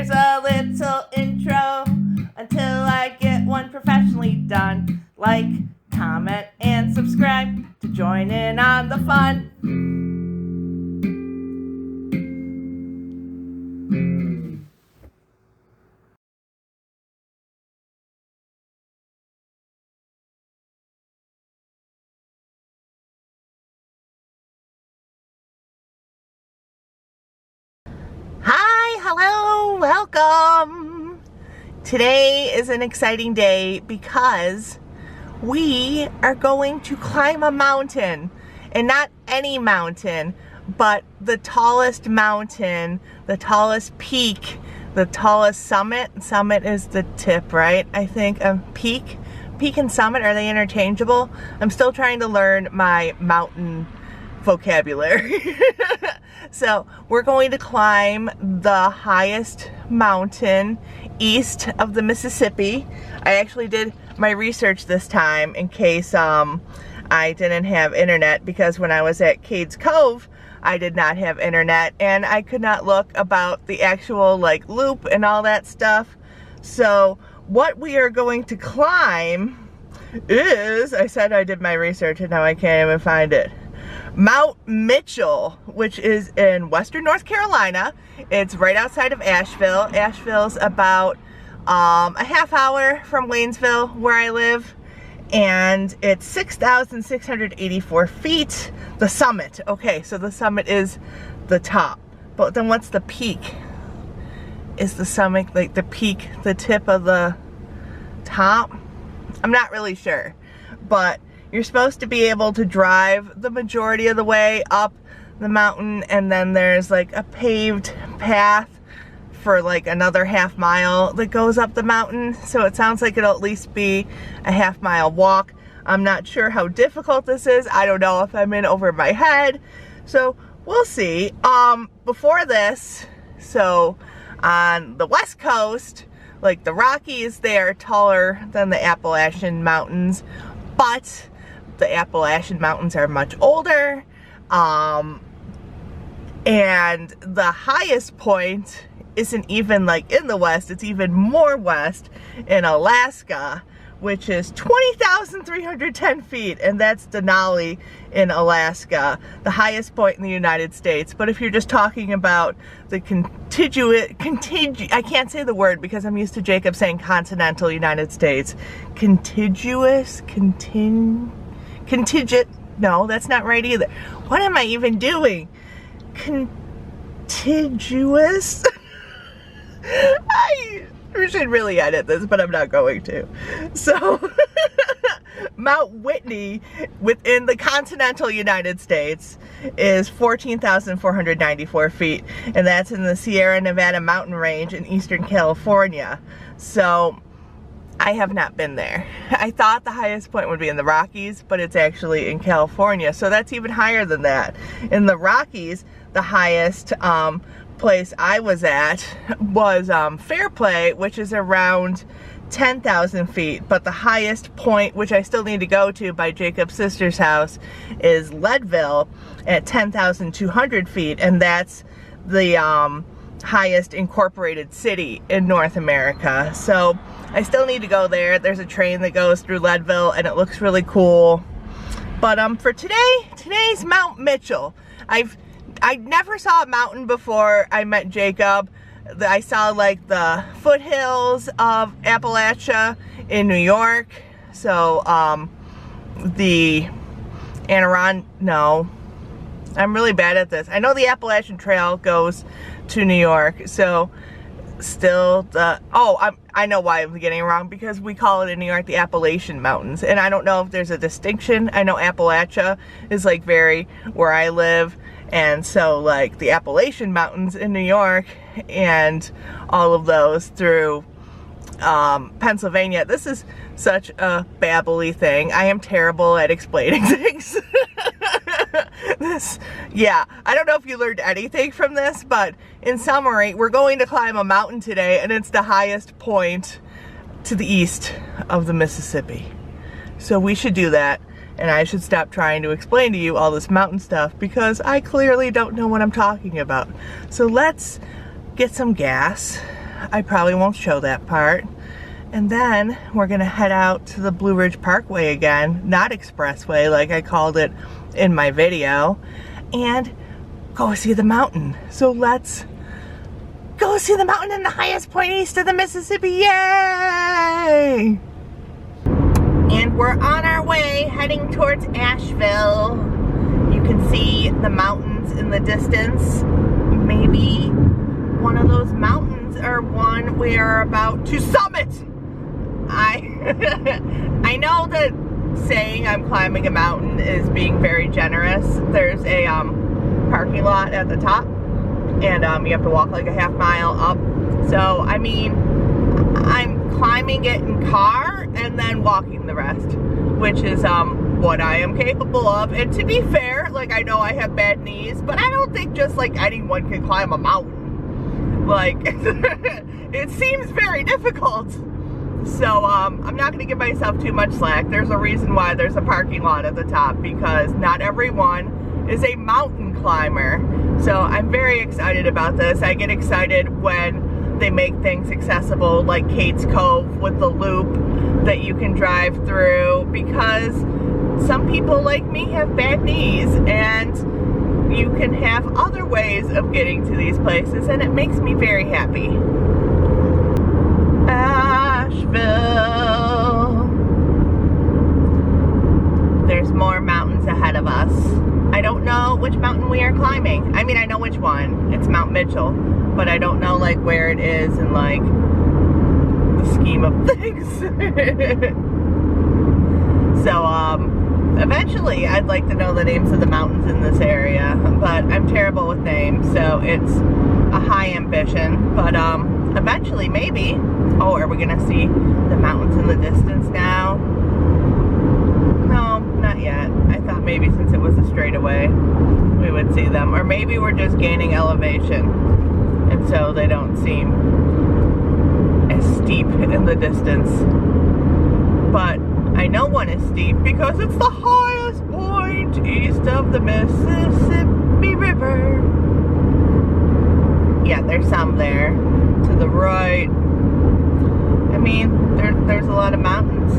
Here's a little intro until I get one professionally done. Like, comment, and subscribe to join in on the fun. Hi, hello, welcome. Today is an exciting day because we are going to climb a mountain, and not any mountain, but the tallest mountain, the tallest peak, the tallest summit. Summit is the tip, right? I think peak and summit, are they interchangeable? I'm still trying to learn my mountain vocabulary. So we're going to climb the highest mountain east of the Mississippi. I actually did my research this time in case I didn't have internet, because when I was at Cades Cove I did not have internet and I could not look about the actual like loop and all that stuff. So what we are going to climb is, I said I did my research and now I can't even find it, Mount Mitchell, which is in western North Carolina. It's right outside of Asheville. Asheville's about a half hour from Waynesville, where I live, and it's 6,684 feet. The summit. Okay, so the summit is the top, but then what's the peak? Is the summit like the peak, the tip of the top? I'm not really sure, but you're supposed to be able to drive the majority of the way up the mountain, and then there's like a paved path for like another half mile that goes up the mountain. So it sounds like it'll at least be a half-mile walk. I'm not sure how difficult this is. I don't know if I'm in over my head. So we'll see. Before this, so on the West Coast, like the Rockies, they are taller than the Appalachian Mountains, but the Appalachian Mountains are much older, and the highest point isn't even like in the west, it's even more west in Alaska, which is 20,310 feet, and that's Denali in Alaska, the highest point in the United States. But if you're just talking about the I can't say the word because I'm used to Jacob saying continental United States. Contingent, no, that's not right either. What am I even doing? Contiguous? I should really edit this, but I'm not going to. So, Mount Whitney within the continental United States is 14,494 feet, and that's in the Sierra Nevada mountain range in eastern California. So I have not been there. I thought the highest point would be in the Rockies, but it's actually in California, so that's even higher than that. In the Rockies, the highest place I was at was Fairplay, which is around 10,000 feet, but the highest point, which I still need to go to by Jacob's sister's house, is Leadville at 10,200 feet, and that's the highest incorporated city in North America. So I still need to go there. There's a train that goes through Leadville and it looks really cool. But for today's Mount Mitchell. I never saw a mountain before I met Jacob. I saw like the foothills of Appalachia in New York. So the no, I'm really bad at this. I know the Appalachian Trail goes to New York, so still I know why I'm getting it wrong, because we call it in New York the Appalachian Mountains, and I don't know if there's a distinction. I know Appalachia is like very where I live, and so like the Appalachian Mountains in New York and all of those through Pennsylvania. This is such a babbly thing. I am terrible at explaining things. Yeah, I don't know if you learned anything from this, but in summary, we're going to climb a mountain today, and it's the highest point to the east of the Mississippi. So we should do that, and I should stop trying to explain to you all this mountain stuff, because I clearly don't know what I'm talking about. So let's get some gas. I probably won't show that part. And then we're gonna head out to the Blue Ridge Parkway again, not Expressway like I called it in my video, and go see the mountain. So let's go see the mountain in the highest point east of the Mississippi, yay! And we're on our way heading towards Asheville. You can see the mountains in the distance. Maybe one of those mountains are one we are about to summit. I know that saying I'm climbing a mountain is being very generous. There's a parking lot at the top, and you have to walk like a half mile up. So I mean, I'm climbing it in car and then walking the rest, which is what I am capable of. And to be fair, like, I know I have bad knees, but I don't think just like anyone can climb a mountain. Like, it seems very difficult. So I'm not gonna give myself too much slack. There's a reason why there's a parking lot at the top, because not everyone is a mountain climber. So I'm very excited about this. I get excited when they make things accessible, like Kate's Cove with the loop that you can drive through, because some people like me have bad knees, and you can have other ways of getting to these places, and it makes me very happy. Asheville. There's more mountains ahead of us. I don't know which mountain we are climbing. I mean, I know which one. It's Mount Mitchell, but I don't know like where it is in like the scheme of things. So eventually I'd like to know the names of the mountains in this area, but I'm terrible with names, so it's a high ambition. But eventually, maybe. Oh, are we gonna see the mountains in the distance now? No, not yet. I thought maybe since it was a straightaway, we would see them. Or maybe we're just gaining elevation, and so they don't seem as steep in the distance. But I know one is steep because it's the highest point east of the Mississippi River. Yeah, there's some there to the right. I mean, there's a lot of mountains.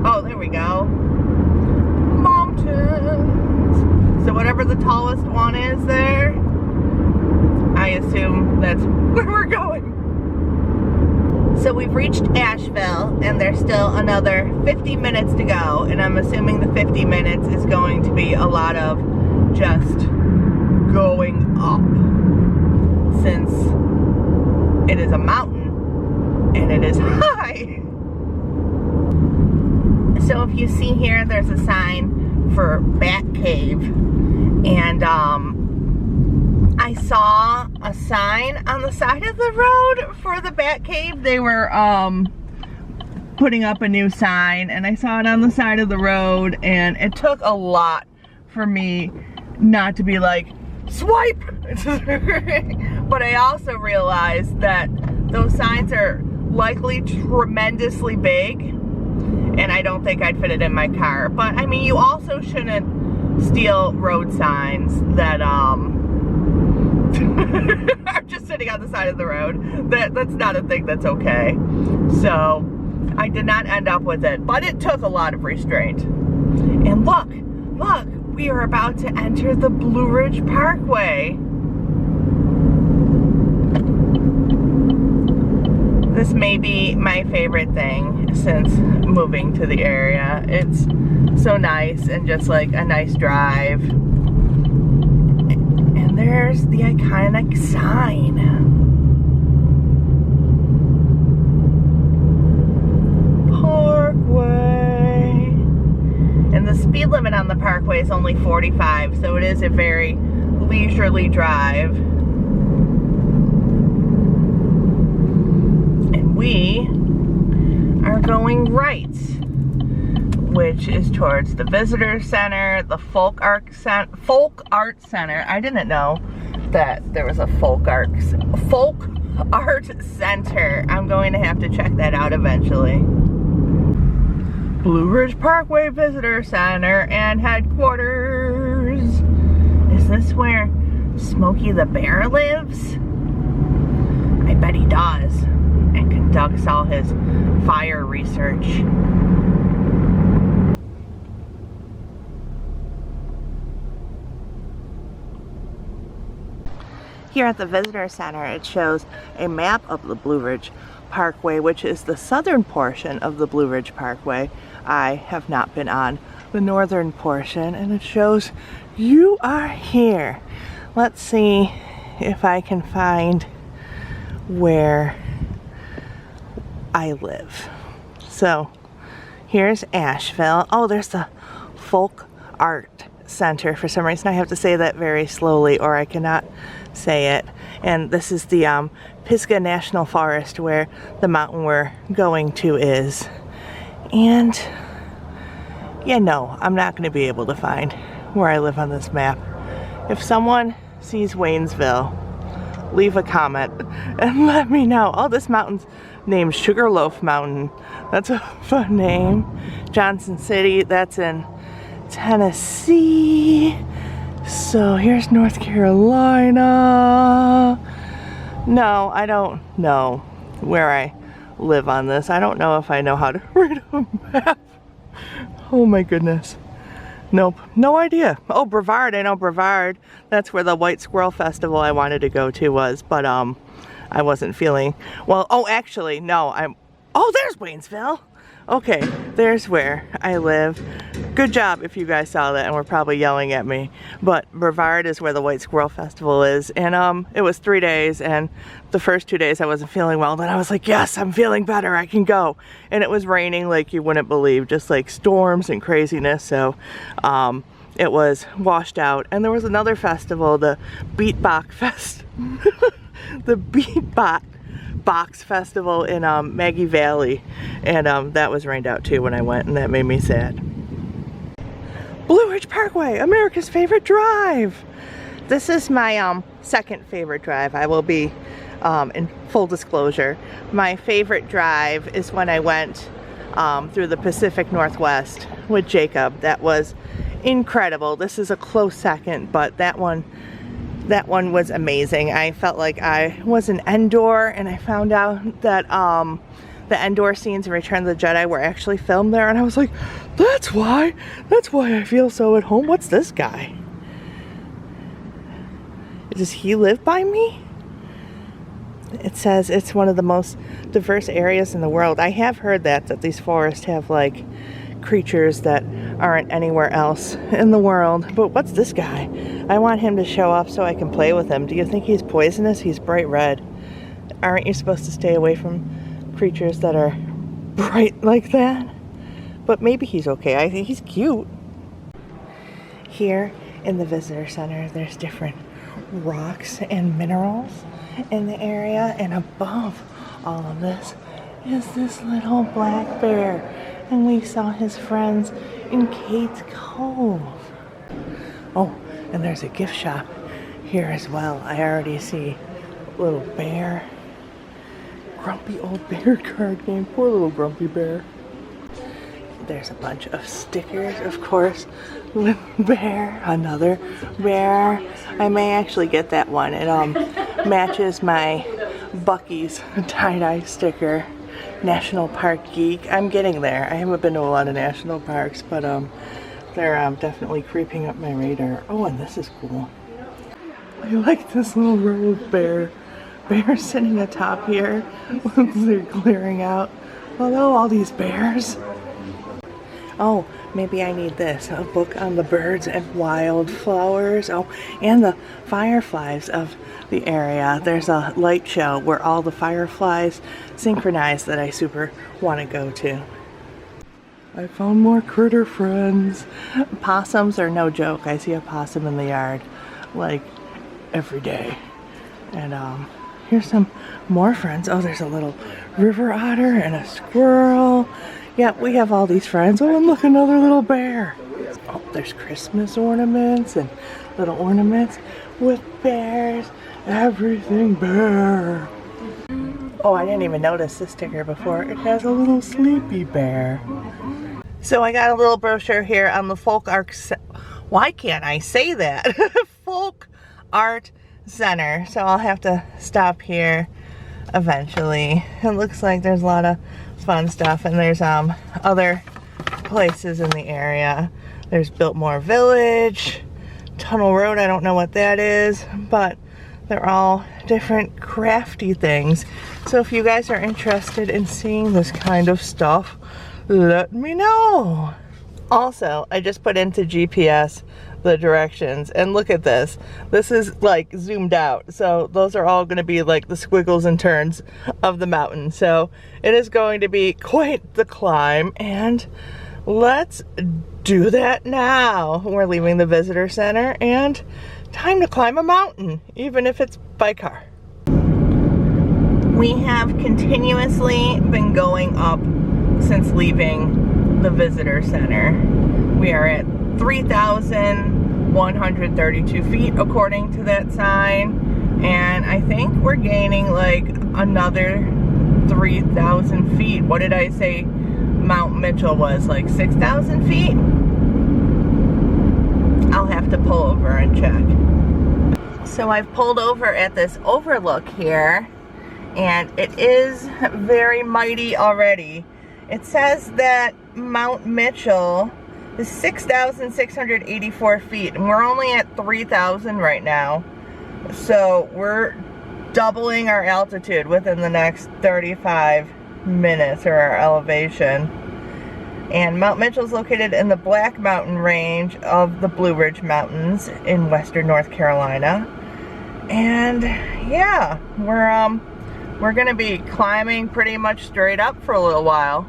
Oh, there we go. Mountains. So whatever the tallest one is there, I assume that's where we're going. So we've reached Asheville, and there's still another 50 minutes to go, and I'm assuming the 50 minutes is going to be a lot of just going up, since it is a mountain and it is high. So if you see here, there's a sign for Bat Cave, and I saw a sign on the side of the road for the Bat Cave. They were putting up a new sign, and I saw it on the side of the road, and it took a lot for me not to be like, swipe! But I also realized that those signs are likely tremendously big, and I don't think I'd fit it in my car. But I mean, you also shouldn't steal road signs that are just sitting on the side of the road. That's not a thing that's okay. So I did not end up with it, but it took a lot of restraint. And look, we are about to enter the Blue Ridge Parkway. This may be my favorite thing since moving to the area. It's so nice and just like a nice drive. And there's the iconic sign. Parkway. And the speed limit on the Parkway is only 45, so it is a very leisurely drive. We are going right, which is towards the Visitor Center, the Folk Art Center. I didn't know that there was a Folk Art Center. I'm going to have to check that out eventually. Blue Ridge Parkway Visitor Center and headquarters. Is this where Smokey the Bear lives? I bet conducts all his fire research. Here at the visitor center, it shows a map of the Blue Ridge Parkway, which is the southern portion of the Blue Ridge Parkway. I have not been on the northern portion, and it shows you are here. Let's see if I can find where I live. So here's Asheville. Oh, there's the Folk Art Center. For some reason I have to say that very slowly or I cannot say it. And this is the Pisgah National Forest where the mountain we're going to is. And yeah, no, I'm not going to be able to find where I live on this map. If someone sees Waynesville, leave a comment and let me know. Oh, this mountain's named Sugarloaf Mountain. That's a fun name. Johnson City, that's in Tennessee. So here's North Carolina. No, I don't know where I live on this. I don't know if I know how to read a map. Oh my goodness. Nope, no idea. Oh, Brevard, I know Brevard. That's where the White Squirrel Festival I wanted to go to was, but I wasn't feeling, well, oh, actually, no, oh, there's Waynesville. Okay, there's where I live. Good job if you guys saw that and were probably yelling at me. But Brevard is where the White Squirrel Festival is. And it was 3 days, and the first 2 days I wasn't feeling well. Then I was like, yes, I'm feeling better, I can go. And it was raining like you wouldn't believe, just like storms and craziness. So it was washed out. And there was another festival, the Beatbox Fest. The Beatbox Festival in Maggie Valley, and that was rained out too when I went, and that made me sad. Blue Ridge Parkway, America's favorite drive. This is my second favorite drive. I will be in full disclosure. My favorite drive is when I went through the Pacific Northwest with Jacob. That was incredible. This is a close second, but that one was amazing. I felt like I was in Endor, and I found out that the Endor scenes in Return of the Jedi were actually filmed there, and I was like, that's why I feel so at home. What's this guy? Does he live by me? It says it's one of the most diverse areas in the world. I have heard that these forests have like creatures that aren't anywhere else in the world. But what's this guy? I want him to show up so I can play with him. Do you think he's poisonous? He's bright red. Aren't you supposed to stay away from creatures that are bright like that? But maybe he's okay. I think he's cute. Here in the visitor center, there's different rocks and minerals in the area, and above all of this is this little black bear, and we saw his friends in Kate's Cove. Oh, and there's a gift shop here as well. I already see little bear, grumpy old bear card game. Poor little grumpy bear. There's a bunch of stickers, of course, with bear, another bear. I may actually get that one. It matches my Buc-ee's tie-dye sticker. National Park Geek. I'm getting there. I haven't been to a lot of national parks, but they're definitely creeping up my radar. Oh, and this is cool. I like this little row of bear sitting atop here. They're clearing out. Hello, all these bears. Oh, maybe I need this. A book on the birds and wildflowers. Oh, and the fireflies of the area. There's a light show where all the fireflies synchronize that I super want to go to. I found more critter friends. Possums are no joke. I see a possum in the yard like every day. And here's some more friends. Oh, there's a little river otter and a squirrel. Yep, we have all these friends. Oh, and look, another little bear. Oh, there's Christmas ornaments and little ornaments with bears. Everything bear. Oh, I didn't even notice this sticker before. It has a little sleepy bear. So I got a little brochure here on the Folk Art. Why can't I say that? Folk Art Center. So I'll have to stop here eventually. It looks like there's a lot of fun stuff, and there's other places in the area. There's Biltmore Village, Tunnel Road, I don't know what that is, but they're all different crafty things. So if you guys are interested in seeing this kind of stuff, let me know. Also, I just put into GPS the directions, and look at this. This is like zoomed out, so those are all going to be like the squiggles and turns of the mountain. So it is going to be quite the climb, and let's do that now. We're leaving the visitor center and time to climb a mountain, even if it's by car. We have continuously been going up since leaving the visitor center. We are at 3,132 feet according to that sign, and I think we're gaining like another 3,000 feet. What did I say Mount Mitchell was, like 6,000 feet? I'll have to pull over and check. So I've pulled over at this overlook here, and it is very mighty already. It says that Mount Mitchell is 6,684 feet, and we're only at 3,000 right now. So we're doubling our altitude within the next 35 minutes, or our elevation. And Mount Mitchell is located in the Black Mountain range of the Blue Ridge Mountains in western North Carolina. And yeah, we're gonna be climbing pretty much straight up for a little while.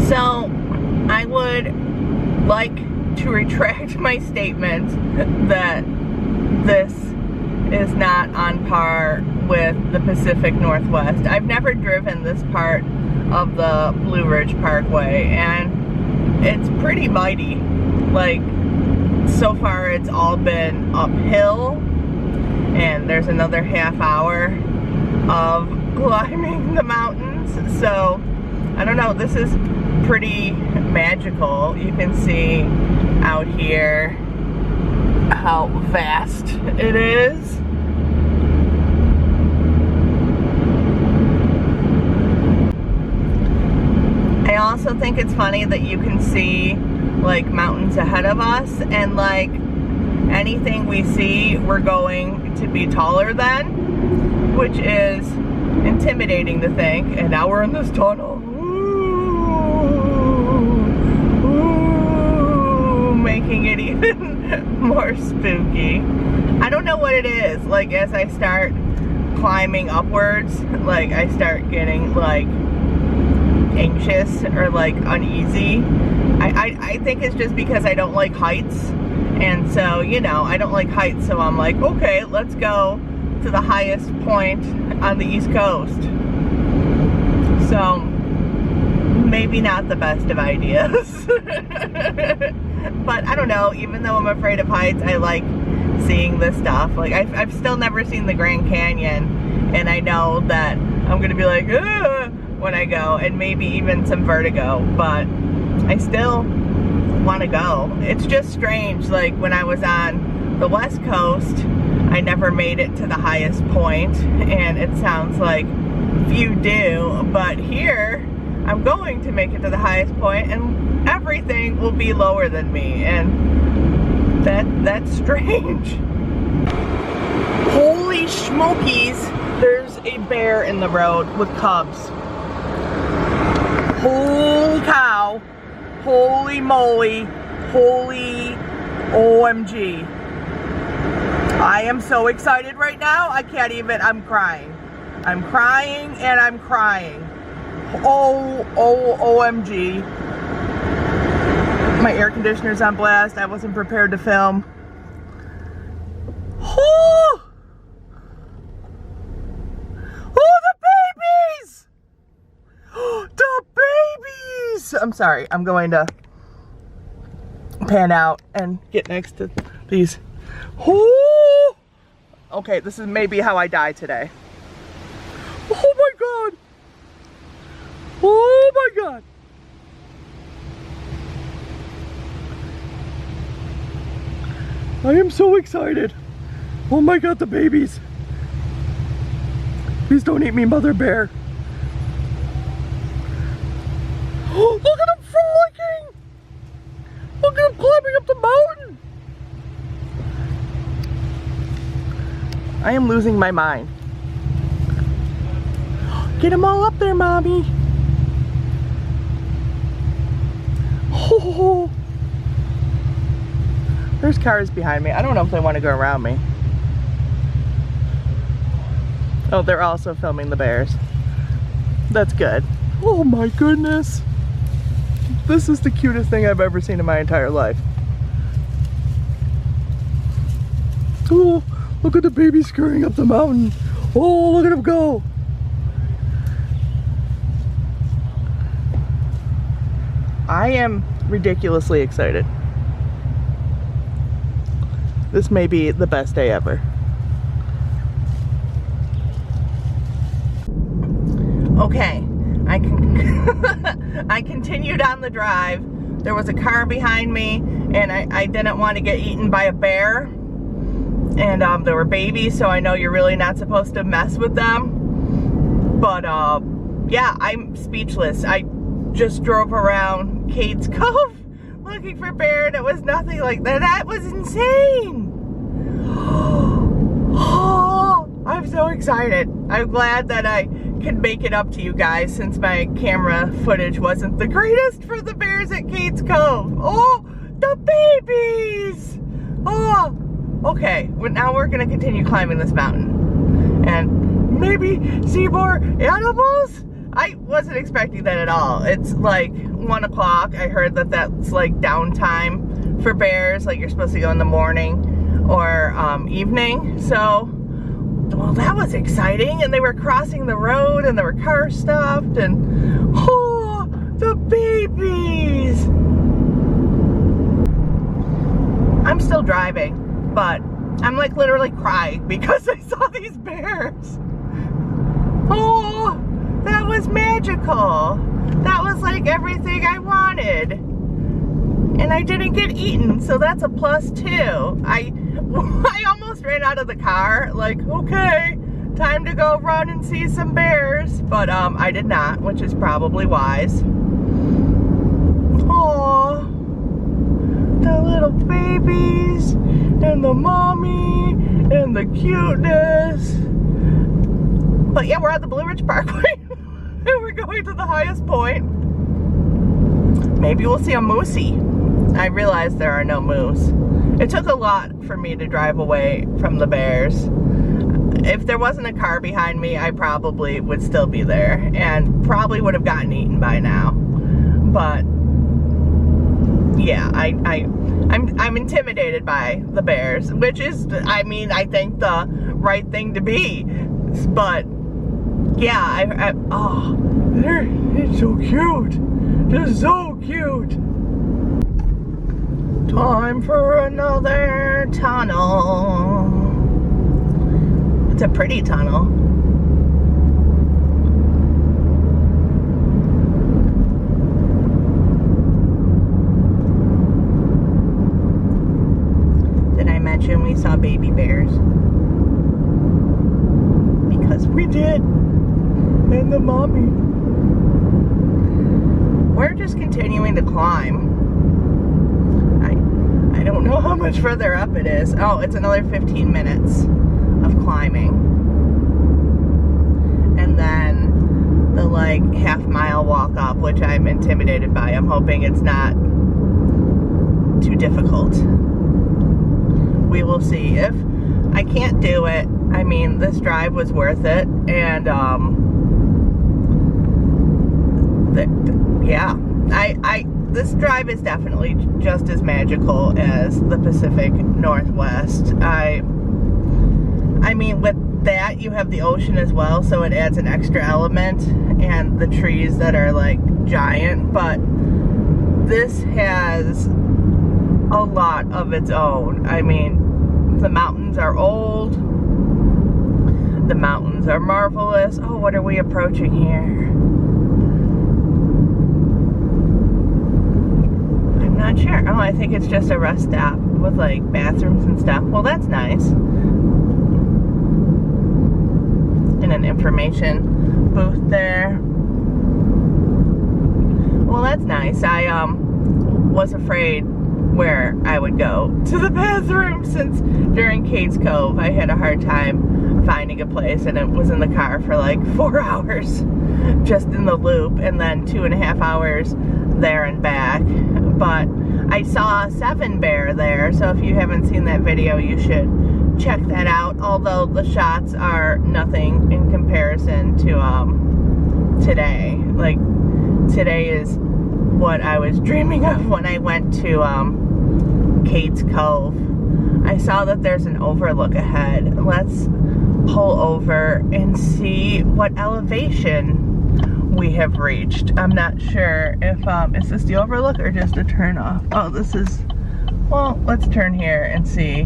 So I would like to retract my statement that this is not on par with the Pacific Northwest. I've never driven this part of the Blue Ridge Parkway, and it's pretty mighty. Like, so far it's all been uphill, and there's another half hour of climbing the mountains. So I don't know, this is pretty magical. You can see out here how vast it is. I also think it's funny that you can see like mountains ahead of us, and like anything we see we're going to be taller than, which is intimidating to think. And now we're in this tunnel. Making it even more spooky. I don't know what it is. Like, as I start climbing upwards, like I start getting like anxious or like uneasy. I think it's just because I don't like heights, and so, you know, I don't like heights, so I'm like, okay, let's go to the highest point on the East Coast. So maybe not the best of ideas. But I don't know, even though I'm afraid of heights, I like seeing this stuff. Like, I've still never seen the Grand Canyon, and I know that I'm gonna be like, ugh, when I go, and maybe even some vertigo, but I still want to go. It's just strange, like when I was on the West Coast, I never made it to the highest point, and it sounds like few do, but here I'm going to make it to the highest point, and everything will be lower than me, and that's strange. Holy smokies, there's a bear in the road with cubs. Holy cow, holy moly, holy OMG. I am so excited right now, I can't even, I'm crying. I'm crying and I'm crying. OMG. My air conditioner's on blast. I wasn't prepared to film. Oh, the babies! The babies! I'm sorry, I'm going to pan out and get next to these. Oh! Okay, this is maybe how I die today. Oh my God! Oh my God! I am so excited. Oh my God, the babies. Please don't eat me, mother bear. Oh, look at him frolicking! Look at him climbing up the mountain! I am losing my mind. Get them all up there, Mommy. Oh. There's cars behind me. I don't know if they want to go around me. Oh, they're also filming the bears. That's good. Oh my goodness. This is the cutest thing I've ever seen in my entire life. Oh, look at the baby scurrying up the mountain. Oh, look at him go. I am ridiculously excited. This may be the best day ever. Okay, I continued on the drive. There was a car behind me, and I didn't want to get eaten by a bear. And there were babies, so I know you're really not supposed to mess with them. But yeah, I'm speechless. I just drove around Kate's Cove looking for bear, and it was nothing like that. That was insane. Oh, I'm so excited. I'm glad that I could make it up to you guys, since my camera footage wasn't the greatest for the bears at Kate's Cove. Oh, the babies! Oh, okay. Well, now we're gonna continue climbing this mountain and maybe see more animals. I wasn't expecting that at all. It's like 1 o'clock. I heard that that's like downtime for bears. Like you're supposed to go in the morning or evening. So, well, that was exciting. And they were crossing the road and there were cars stopped and, oh, the babies. I'm still driving, but I'm like literally crying because I saw these bears. Oh, that was magical. That was like everything I wanted. And I didn't get eaten, so that's a plus too. I almost ran out of the car, like, okay, time to go run and see some bears. But I did not, which is probably wise. Aww, the little babies, and the mommy, and the cuteness. But yeah, we're at the Blue Ridge Parkway. And we're going to the highest point. Maybe we'll see a moosey. I realize there are no moose. It took a lot for me to drive away from the bears. If there wasn't a car behind me, I probably would still be there and probably would have gotten eaten by now. But yeah, I'm intimidated by the bears, which is, I mean, I think the right thing to be. But yeah, oh, it's so cute. Just so cute. Time for another tunnel. It's a pretty tunnel. Did I mention we saw baby bears? Because we did. And the mommy. We're just continuing to climb. I don't know how much further up it is. Oh, it's another 15 minutes of climbing. And then the like half-mile walk up, which I'm intimidated by. I'm hoping it's not too difficult. We will see. If I can't do it, I mean, this drive was worth it. And yeah, this drive is definitely just as magical as the Pacific Northwest. I mean, with that, you have the ocean as well, so it adds an extra element, and the trees that are like giant, but this has a lot of its own. I mean, the mountains are old, the mountains are marvelous. Oh, what are we approaching here? Not sure. Oh, I think it's just a rest stop with like bathrooms and stuff. Well, that's nice. And an an information booth there. Well, that's nice. I was afraid where I would go to the bathroom, since during Kate's Cove I had a hard time finding a place, and it was in the car for like 4 hours just in the loop, and then 2.5 hours there and back. But I saw 7 bear there, so if you haven't seen that video, you should check that out, although the shots are nothing in comparison to today. Like, today is what I was dreaming of when I went to Kate's Cove. I saw that there's an overlook ahead. Let's pull over and see what elevation we have reached. I'm not sure if is this the overlook or just a turn off? Oh, this is, well, let's turn here and see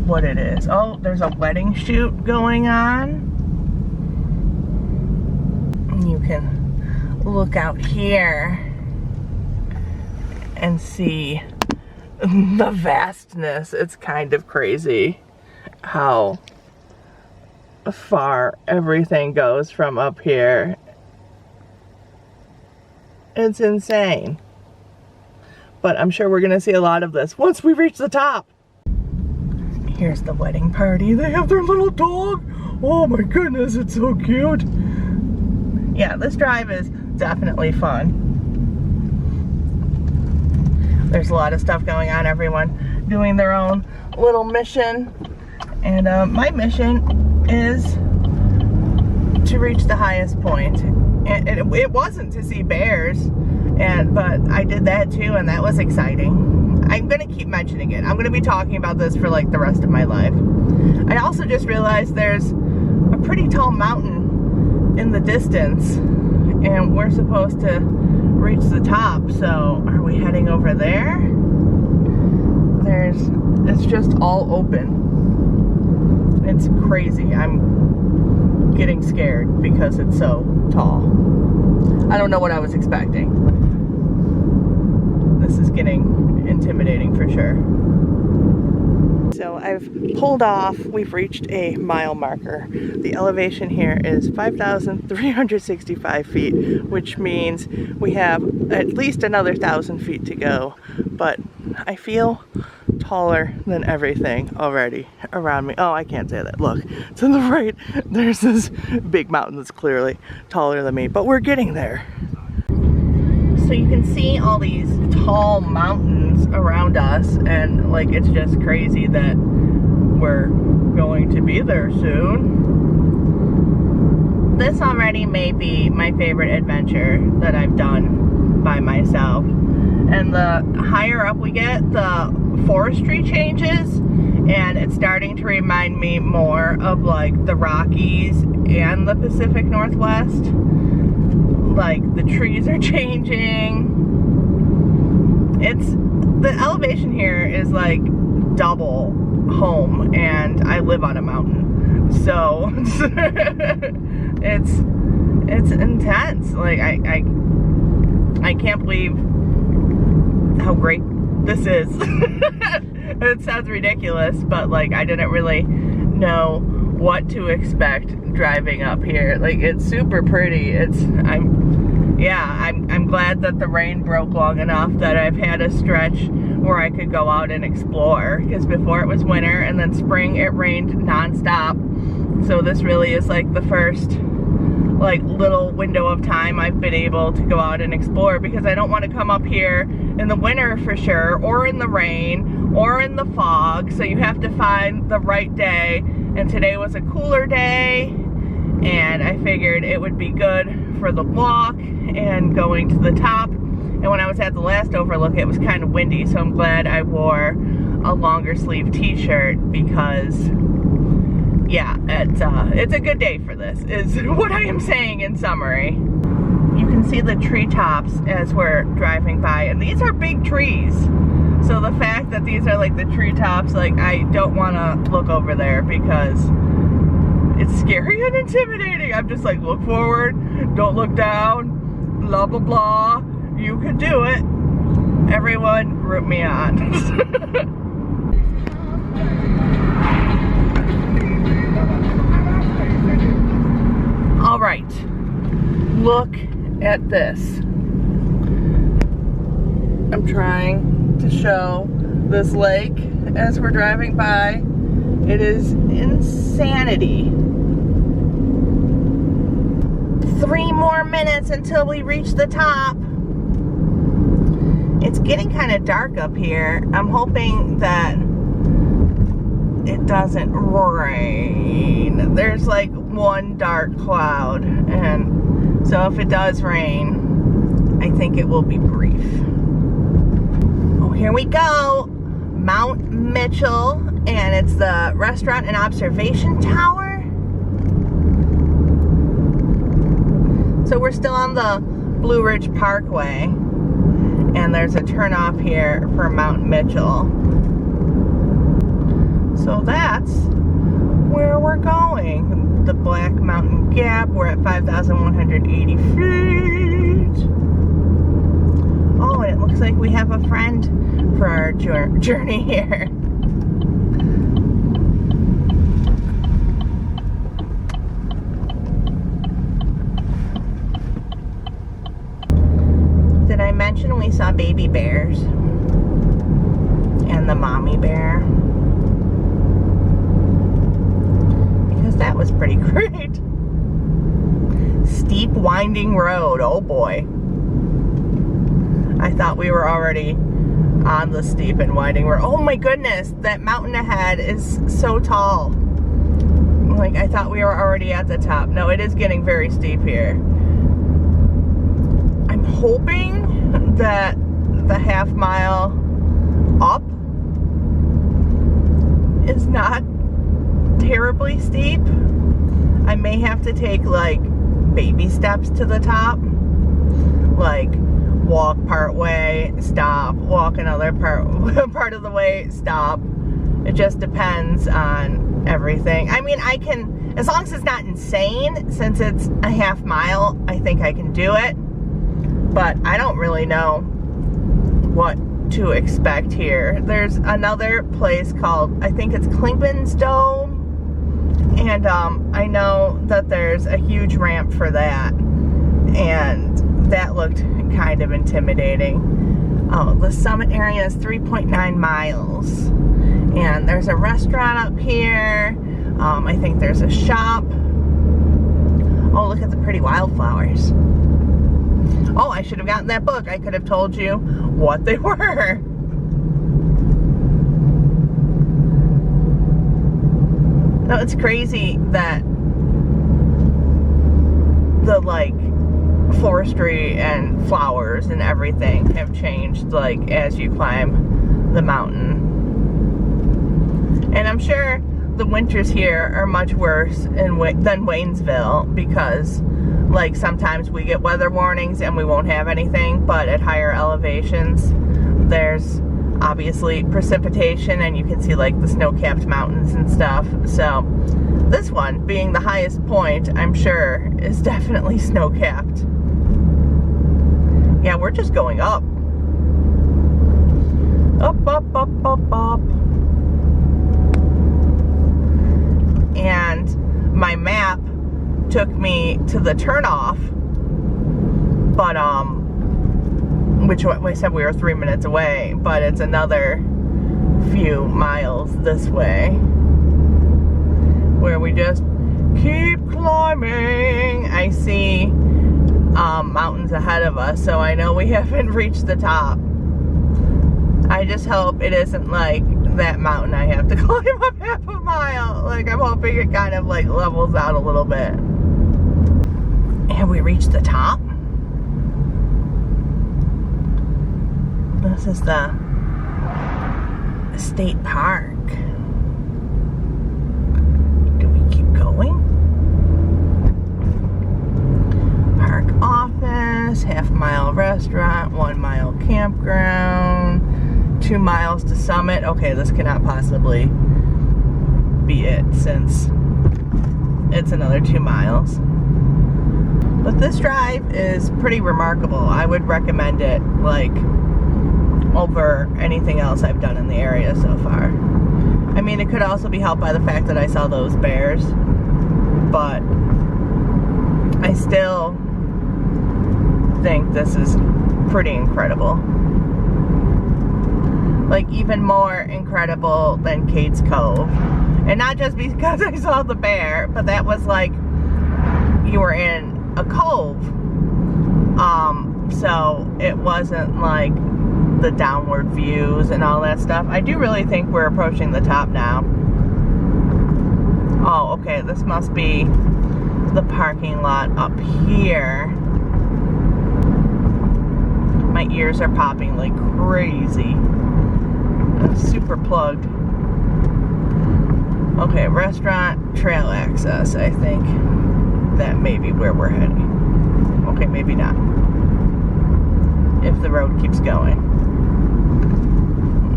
what it is. Oh, there's a wedding shoot going on. You can look out here and see the vastness. It's kind of crazy how far everything goes from up here. It's insane. But I'm sure we're gonna see a lot of this once we reach the top. Here's the wedding party. They have their little dog. Oh my goodness, it's so cute. Yeah, this drive is definitely fun. There's a lot of stuff going on, everyone doing their own little mission. And my mission is to reach the highest point. And it wasn't to see bears, but I did that too, and that was exciting. I'm gonna keep mentioning it. I'm gonna be talking about this for like the rest of my life. I also just realized there's a pretty tall mountain in the distance, and we're supposed to reach the top. So are we heading over there? It's just all open. It's crazy. I'm getting scared because it's so tall. I don't know what I was expecting. This is getting intimidating for sure. So I've pulled off. We've reached a mile marker. The elevation here is 5,365 feet, which means we have at least another 1,000 feet to go. But I feel taller than everything already around me. Oh, I can't say that. Look, to the right, there's this big mountain that's clearly taller than me, but we're getting there. So you can see all these tall mountains around us, and like, it's just crazy that we're going to be there soon. This already may be my favorite adventure that I've done by myself. And the higher up we get, the forestry changes, and it's starting to remind me more of like the Rockies and the Pacific Northwest. Like, the trees are changing. The elevation here is like double home, and I live on a mountain, so it's intense. Like, I can't believe how great this is. It sounds ridiculous, but like, I didn't really know what to expect driving up here. Like, it's super pretty. I'm glad that the rain broke long enough that I've had a stretch where I could go out and explore, because before it was winter, and then spring it rained nonstop. So this really is like the first like little window of time I've been able to go out and explore, because I don't want to come up here in the winter for sure, or in the rain, or in the fog. So you have to find the right day, and today was a cooler day, and I figured it would be good for the walk and going to the top. And when I was at the last overlook, it was kind of windy, so I'm glad I wore a longer sleeve t-shirt, because yeah, it's a good day for this, is what I am saying in summary. You can see the treetops as we're driving by, and these are big trees. So the fact that these are like the treetops, like, I don't want to look over there because it's scary and intimidating. I'm just like, look forward, don't look down, blah, blah, blah. You can do it. Everyone, root me on. Look at this. I'm trying to show this lake as we're driving by. It is insanity. 3 more minutes until we reach the top. It's getting kind of dark up here. I'm hoping that it doesn't rain. There's like one dark cloud, and so if it does rain, I think it will be brief. Oh, here we go. Mount Mitchell, and it's the restaurant and observation tower. So we're still on the Blue Ridge Parkway, and there's a turnoff here for Mount Mitchell. So that's where we're going. The Black Mountain Gap, we're at 5,180 feet. Oh, and it looks like we have a friend for our journey here. Did I mention we saw baby bears? And the mommy bear? Because that was pretty great. Steep winding road, oh boy. I thought we were already on the steep and winding road. Oh my goodness, that mountain ahead is so tall. Like, I thought we were already at the top. No, it is getting very steep here. I'm hoping that the half mile up is not terribly steep. I may have to take like baby steps to the top, like walk part way, stop, walk another part of the way, stop. It just depends on everything. I mean, I can, as long as it's not insane, since it's a half mile, I think I can do it. But I don't really know what to expect here. There's another place called, I think it's Klinkman's Dome, and I know that there's a huge ramp for that, and that looked kind of intimidating. Oh, the summit area is 3.9 miles, and there's a restaurant up here. I think there's a shop. Oh, look at the pretty wildflowers. Oh, I should have gotten that book. I could have told you what they were. No, it's crazy that the, like, forestry and flowers and everything have changed, like, as you climb the mountain. And I'm sure the winters here are much worse than Waynesville, because like sometimes we get weather warnings and we won't have anything, but at higher elevations there's obviously precipitation, and you can see like the snow-capped mountains and stuff. So this one, being the highest point, I'm sure is definitely snow-capped. Yeah, we're just going up. Up, up, up, up, up. And my map took me to the turnoff, but which we said we were 3 minutes away, but it's another few miles this way, where we just keep climbing. I see mountains ahead of us, so I know we haven't reached the top. I just hope it isn't like that mountain I have to climb up half a mile. Like, I'm hoping it kind of like levels out a little bit. Have we reached the top? This is the state park. Do we keep going? Park office, half mile restaurant, 1 mile campground, 2 miles to summit. Okay, this cannot possibly be it, since it's another 2 miles. But this drive is pretty remarkable. I would recommend it, like, over anything else I've done in the area so far. I mean, it could also be helped by the fact that I saw those bears, but I still think this is pretty incredible. Like even more incredible than Kate's Cove. And not just because I saw the bear, but that was like you were in a cove. So it wasn't like the downward views and all that stuff. I do really think we're approaching the top now. Oh, okay, this must be the parking lot up here. My ears are popping like crazy. I'm super plugged. Okay, restaurant, trail access. I think that may be where we're heading. Okay, maybe not. If the road keeps going.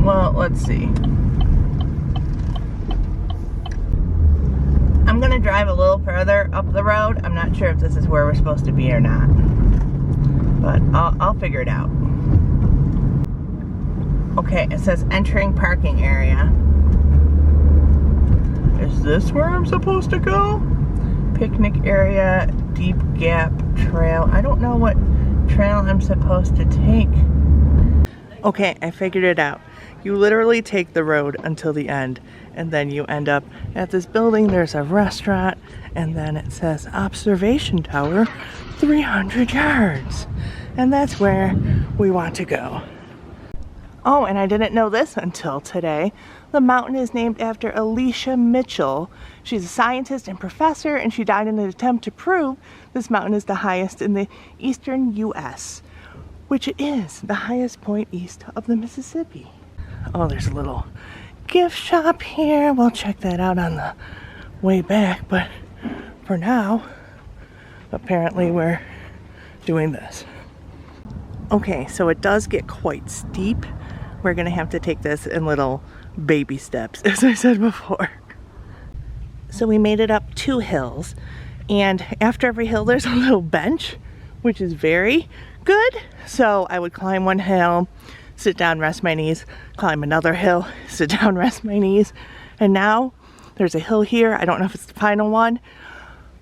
Well, let's see. I'm gonna drive a little further up the road. I'm not sure if this is where we're supposed to be or not, but I'll figure it out. Okay, it says entering parking area. Is this where I'm supposed to go? Picnic area, deep gap trail. I don't know what trail I'm supposed to take. Okay, I figured it out. You literally take the road until the end, and then you end up at this building. There's a restaurant, and then it says observation tower, 300 yards. And that's where we want to go. Oh, and I didn't know this until today. The mountain is named after Alicia Mitchell. She's a scientist and professor, and she died in an attempt to prove this mountain is the highest in the eastern U.S., which it is the highest point east of the Mississippi. Oh, there's a little gift shop here. We'll check that out on the way back, but for now, apparently we're doing this. Okay, so it does get quite steep. We're gonna have to take this in little baby steps, as I said before. So we made it up 2 hills, and after every hill there's a little bench, which is very good. So I would climb one hill, sit down, rest my knees, climb another hill, sit down, rest my knees. And now there's a hill here. I don't know if it's the final one,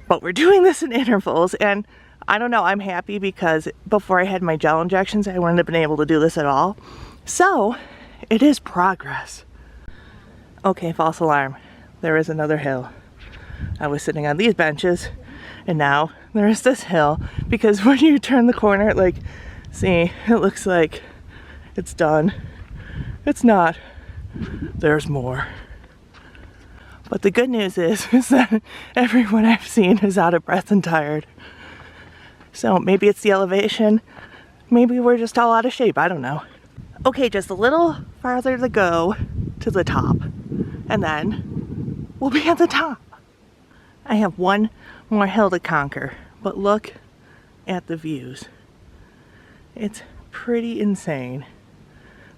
but we're doing this in intervals. And I don't know, I'm happy because before I had my gel injections, I wouldn't have been able to do this at all. So it is progress. Okay, false alarm. There is another hill. I was sitting on these benches, and now there is this hill, because when you turn the corner, like, see, it looks like it's done. It's not. There's more. But the good news is that everyone I've seen is out of breath and tired. So maybe it's the elevation. Maybe we're just all out of shape. I don't know. Okay, just a little farther to go to the top, and then we'll be at the top. I have one more hill to conquer, but look at the views. It's pretty insane.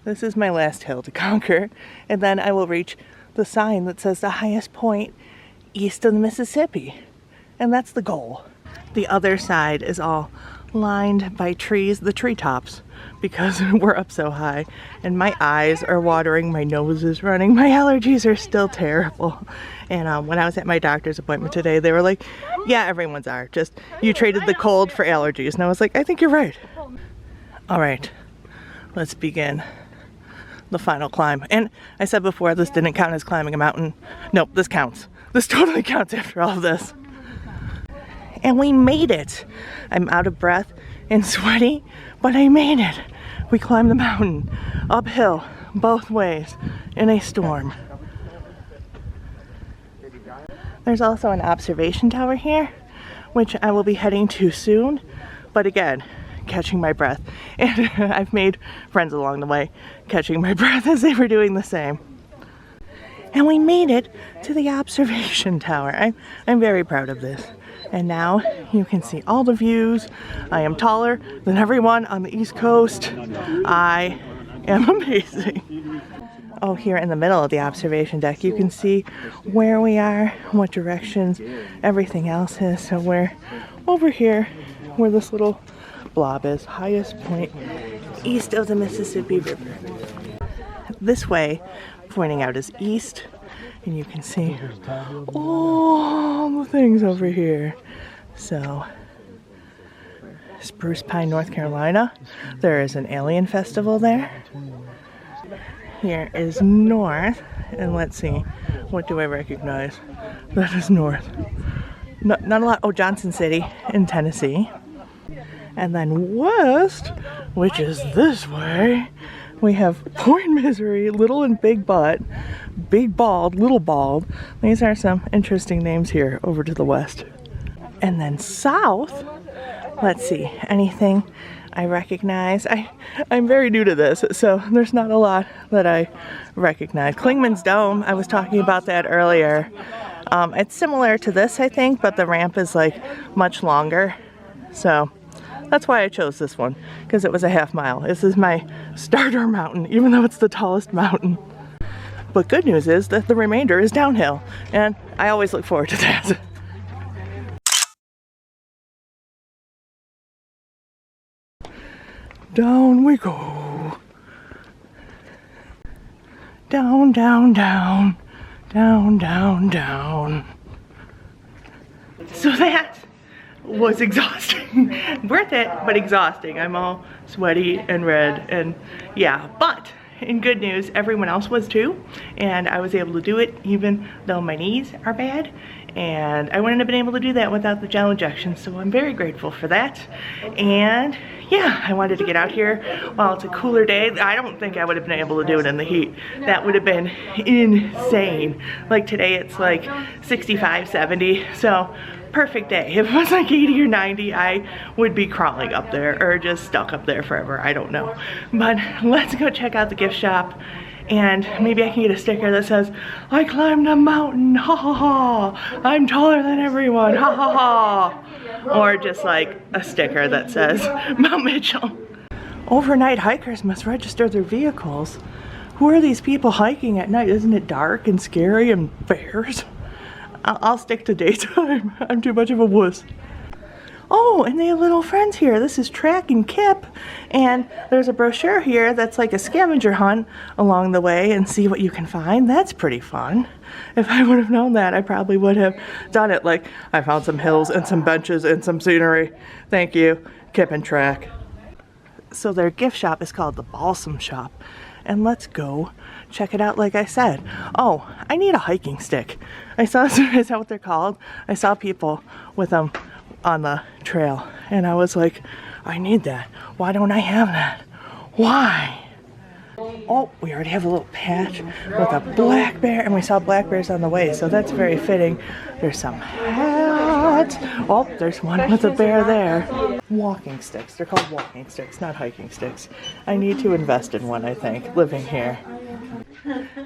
This is my last hill to conquer, and then I will reach the sign that says the highest point east of the Mississippi, and that's the goal. The other side is all lined by trees, the treetops, because we're up so high, and my eyes are watering, my nose is running, my allergies are still terrible. And when I was at my doctor's appointment today, they were like, yeah, everyone's are, just you traded the cold for allergies. And I was like, I think you're right. All right, let's begin the final climb. And I said before, this didn't count as climbing a mountain. Nope, this counts. This totally counts after all of this. And we made it. I'm out of breath and sweaty, but I made it. We climbed the mountain, uphill, both ways, in a storm. There's also an observation tower here, which I will be heading to soon, but again, catching my breath. And I've made friends along the way, catching my breath as they were doing the same. And we made it to the observation tower. I'm very proud of this. And now you can see all the views. I am taller than everyone on the East Coast. I am amazing. Oh, here in the middle of the observation deck, you can see where we are, what directions everything else is. So we're over here where this little blob is, highest point east of the Mississippi River. This way, pointing out, is east. And you can see all the things over here. So Spruce Pine, North Carolina. There is an alien festival there. Here is north, and let's see, what do I recognize? That is north. Not a lot. Oh, Johnson City in Tennessee. And then west, which is this way, we have Point Misery, Little and Big Butt, Big Bald, Little Bald. These are some interesting names here over to the west. And then south, let's see, anything I recognize? I'm very new to this, so there's not a lot that I recognize. Klingman's Dome, I was talking about that earlier. It's similar to this, I think, but the ramp is like much longer. So that's why I chose this one, because it was a half mile. This is my starter mountain, even though it's the tallest mountain. But good news is that the remainder is downhill, and I always look forward to that. Down we go. Down, down, down. Down, down, down. So that was exhausting. Worth it, but exhausting. I'm all sweaty and red, and yeah, but in good news, everyone else was too, and I was able to do it even though my knees are bad, and I wouldn't have been able to do that without the gel injection, so I'm very grateful for that. And yeah, I wanted to get out here while it's a cooler day. I don't think I would have been able to do it in the heat. That would have been insane. Like today it's like 65, 70, so perfect day. If it was like 80 or 90, I would be crawling up there or just stuck up there forever. I don't know. But let's go check out the gift shop, and maybe I can get a sticker that says, I climbed a mountain, ha ha ha, I'm taller than everyone, ha ha ha. Or just like a sticker that says Mount Mitchell. Overnight hikers must register their vehicles. Who are these people hiking at night? Isn't it dark and scary and bears? I'll stick to daytime. I'm too much of a wuss. Oh, and they have little friends here. This is Track and Kip, and there's a brochure here that's like a scavenger hunt along the way and see what you can find. That's pretty fun. If I would have known that, I probably would have done it. Like, I found some hills and some benches and some scenery. Thank you, Kip and Track. So their gift shop is called the Balsam Shop, and let's go check it out like I said. Oh, I need a hiking stick. Is that what they're called? I saw people with them on the trail, and I was like, I need that. Why don't I have that? Why? Oh, we already have a little patch with a black bear, and we saw black bears on the way, so that's very fitting. There's some hats. Oh, there's one with a bear there. Walking sticks. They're called walking sticks, not hiking sticks. I need to invest in one, I think, living here.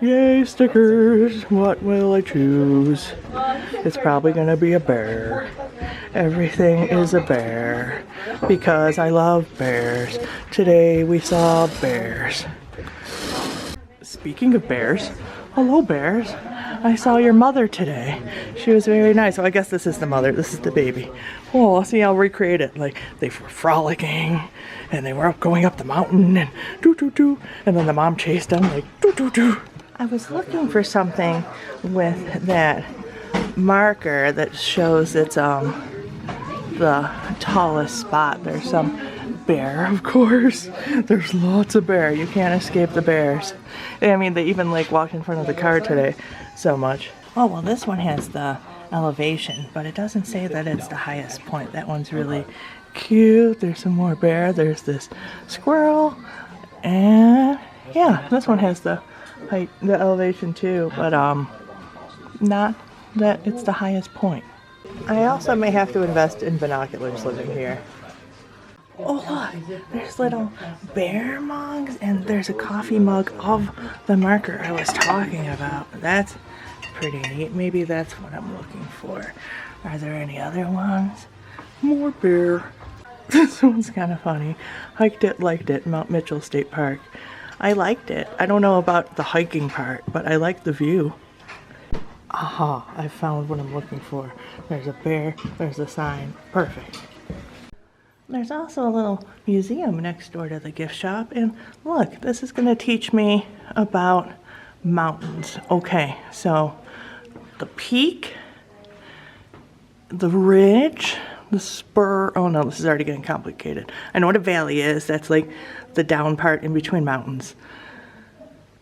Yay, stickers. What will I choose? It's probably gonna be a bear. Everything is a bear because I love bears. Today we saw bears. Speaking of bears, hello bears. I saw your mother today. She was very nice. Oh, I guess this is the mother. This is the baby. Oh, I'll see. I'll recreate it. Like, they were frolicking, and they were going up the mountain, and doo-doo-doo. And then the mom chased them, like, doo-doo-doo. I was looking for something with that marker that shows it's the tallest spot. There's some bear, of course. There's lots of bear. You can't escape the bears. I mean, they even like walked in front of the car today so much. Oh, well, this one has the elevation, but it doesn't say that it's the highest point. That one's really cute. There's some more bear. There's this squirrel, and yeah, this one has the height, the elevation too, but not that it's the highest point. I also may have to invest in binoculars living here. Oh look, there's little bear mugs, and there's a coffee mug of the marker I was talking about. That's pretty neat. Maybe that's what I'm looking for. Are there any other ones? More bear. This one's kind of funny. Hiked it, liked it, Mount Mitchell State Park. I liked it. I don't know about the hiking part, but I like the view. Aha, I found what I'm looking for. There's a bear, there's a sign. Perfect. There's also a little museum next door to the gift shop, and look, this is gonna teach me about mountains. Okay, so the peak, the ridge, the spur. Oh no, this is already getting complicated. I know what a valley is. That's like the down part in between mountains.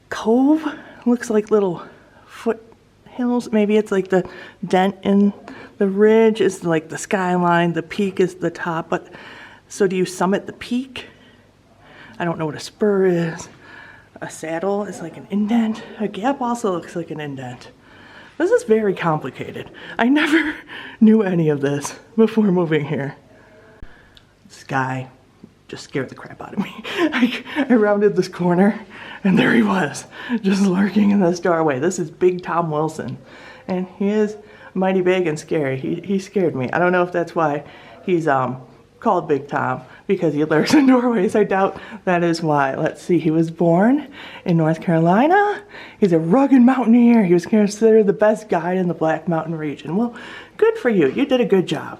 Cove looks like little foothills. Maybe it's like the dent in the ridge is like the skyline. The peak is the top. But so do you summit the peak? I don't know what a spur is. A saddle is like an indent. A gap also looks like an indent. This is very complicated. I never knew any of this before moving here. This guy just scared the crap out of me. I rounded this corner and there he was, just lurking in this doorway. This is Big Tom Wilson. And he is mighty big and scary. He scared me. I don't know if that's why he's called Big Tom, because he lurks in doorways. I doubt that is why. Let's see, he was born in North Carolina. He's a rugged mountaineer. He was considered the best guide in the Black Mountain region. Well, good for you. You did a good job.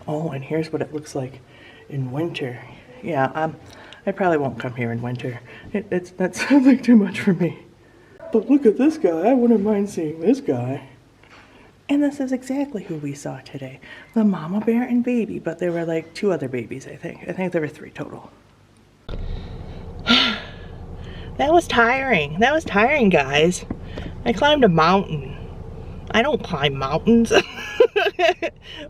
Oh, and here's what it looks like in winter. Yeah, I probably won't come here in winter. That sounds like too much for me. But look at this guy. I wouldn't mind seeing this guy. And this is exactly who we saw today. The mama bear and baby, but there were like 2 other babies, I think. I think there were 3 total. That was tiring. That was tiring, guys. I climbed a mountain. I don't climb mountains.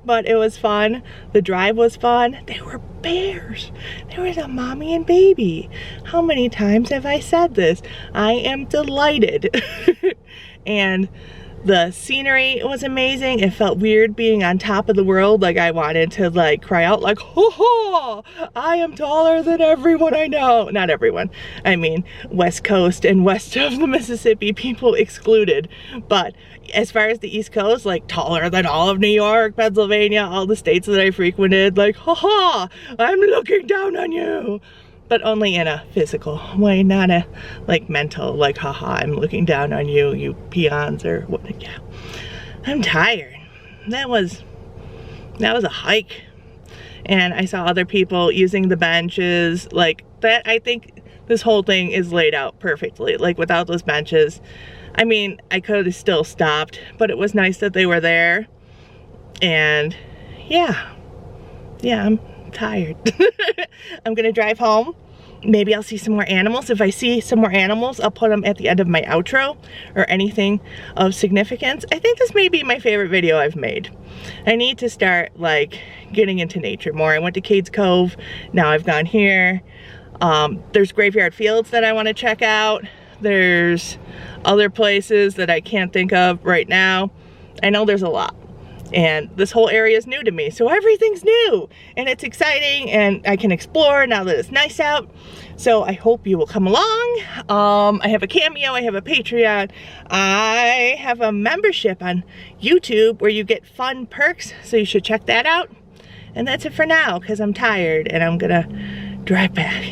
But it was fun. The drive was fun. There were bears. There was a mommy and baby. How many times have I said this? I am delighted. And the scenery was amazing. It felt weird being on top of the world. Like I wanted to like cry out like, ho ho, I am taller than everyone I know. Not everyone. I mean, West Coast and west of the Mississippi, people excluded. But as far as the East Coast, like taller than all of New York, Pennsylvania, all the states that I frequented, like, ha ha, I'm looking down on you. But only in a physical way, not a like mental, like haha, I'm looking down on you, you peons or what. Yeah, I'm tired. That was a hike, and I saw other people using the benches like that. I think this whole thing is laid out perfectly. Like without those benches, I mean, I could have still stopped, but it was nice that they were there. And yeah, I'm tired. I'm gonna drive home. Maybe I'll see some more animals. If I see some more animals, I'll put them at the end of my outro or anything of significance. I think this may be my favorite video I've made. I need to start like getting into nature more. I went to Cades Cove. Now I've gone here. There's graveyard fields that I want to check out. There's other places that I can't think of right now. I know there's a lot. And this whole area is new to me, so everything's new and it's exciting and I can explore now that it's nice out. So I hope you will come along. I have a Cameo, I have a Patreon, I have a membership on YouTube where you get fun perks, so you should check that out. And that's it for now because I'm tired and I'm gonna drive back.